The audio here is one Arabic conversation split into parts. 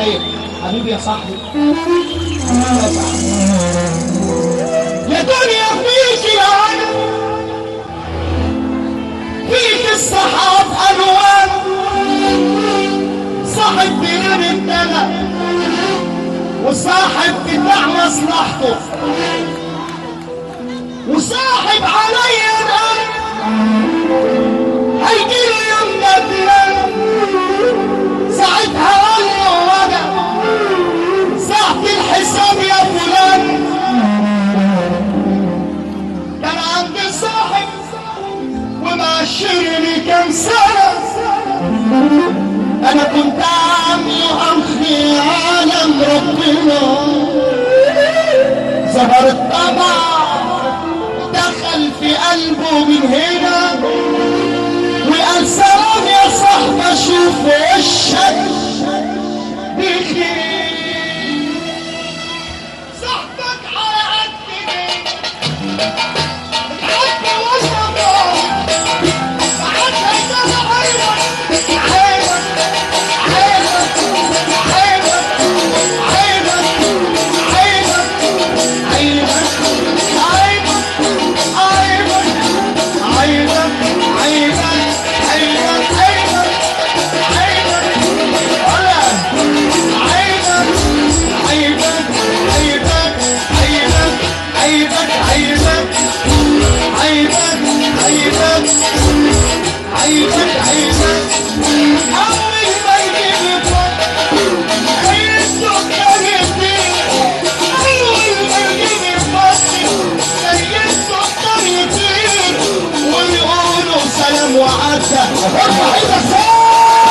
طيب حبيبي يا صاحبي يا صاحبي يا دنيا فيك العالم فيك السحاب الوان صاحب بينام الدلع وصاحب بتاع مصلحته وصاحب عليا القلب هيجيله يوم ندمان ساعتها اقول له وجع ساعة الحساب يا فلان. كان عندي صاحب ومعشرني كام سنة انا كنت عامله اخي عالم ربنا ظهر الطمع دخل في قلبه من هنا وقال سلام يا صاحب اشوف وشك بخير صاحبك على قد اتحكى وصفه بعدها كده عيبك عيبك عيبك عيبك عيبك ارفع ايدك فوق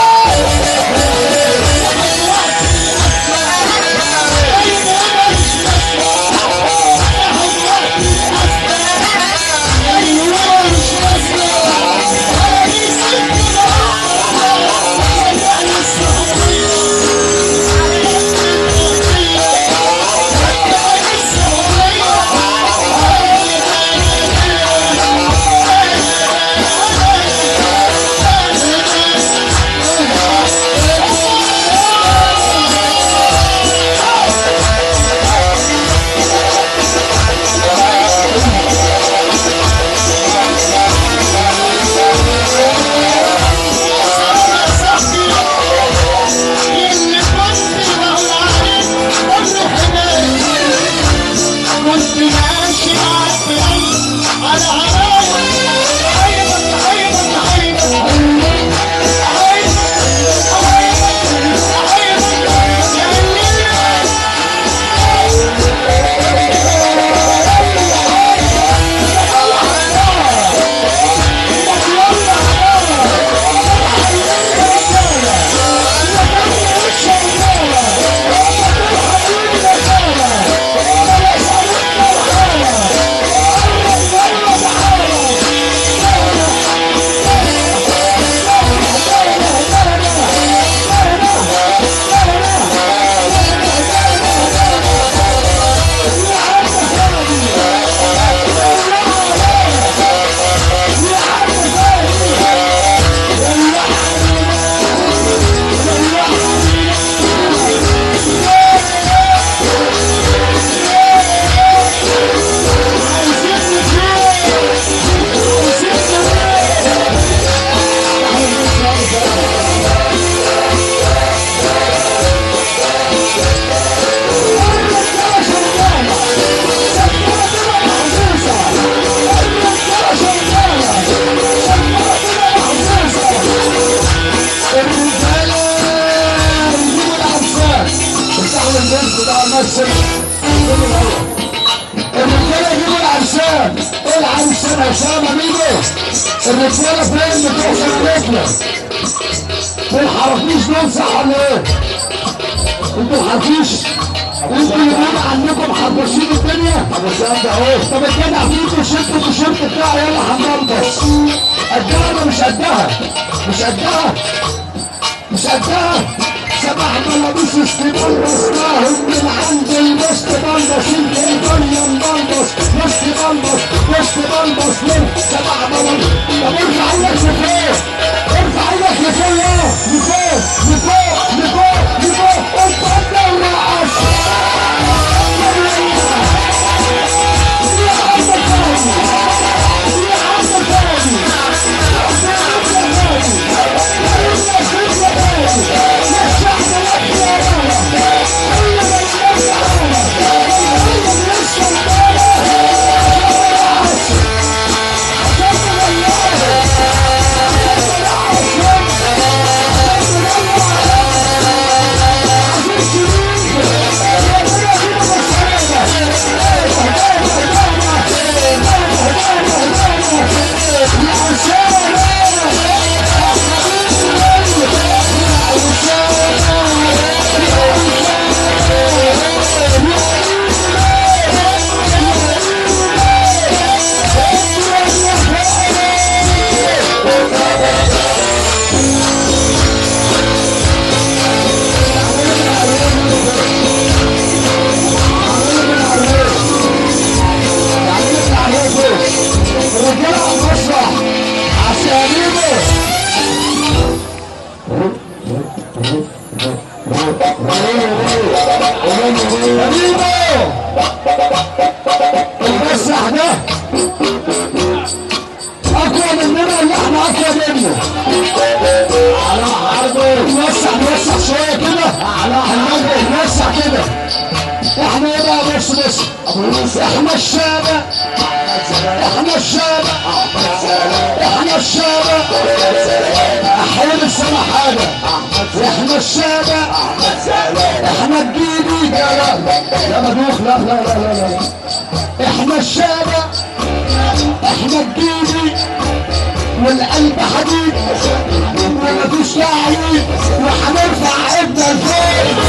الرجاله يجيبوا العرسان العرسان اسامه ميدو الرجاله فين بتوصل رجله في الحرافيش دول صح ولا ايه؟ انتوا الحرافيش انتوا اللي بيقولوا عنكم حرفشين الدنيا حرفشين ده اهو طب الجدع فيكم شدوا التيشيرت بتاعه يلا هنلبس قدها ولا مش قدها؟ مش قدها مش قدها سبع بلابيس استبلبس ناهم من عند المست بلبس انت الدنيا مبلبس مست بلبس مست بلبس من سبع بلابيس طب ارفع ايدك لفوق ارفع ايدك لفوق لفوق لفوق لفوق لفوق المسرح ده اقوى مننا ولا احنا اقوى منه؟ على عرضه نوسع شويه كده، على حلوه نوسع كده. احنا ايه بقى؟ بص احنا الشارع، احنا الشارع، احنا الشارع. احيانا السنة حاجة، احنا الشارع، احنا الجيبي. لا مدوخ، لا احنا الشارع، احنا الجيبي، والقلب حديد ومفيش تعيين، وهنرفع ايدنا لفوق.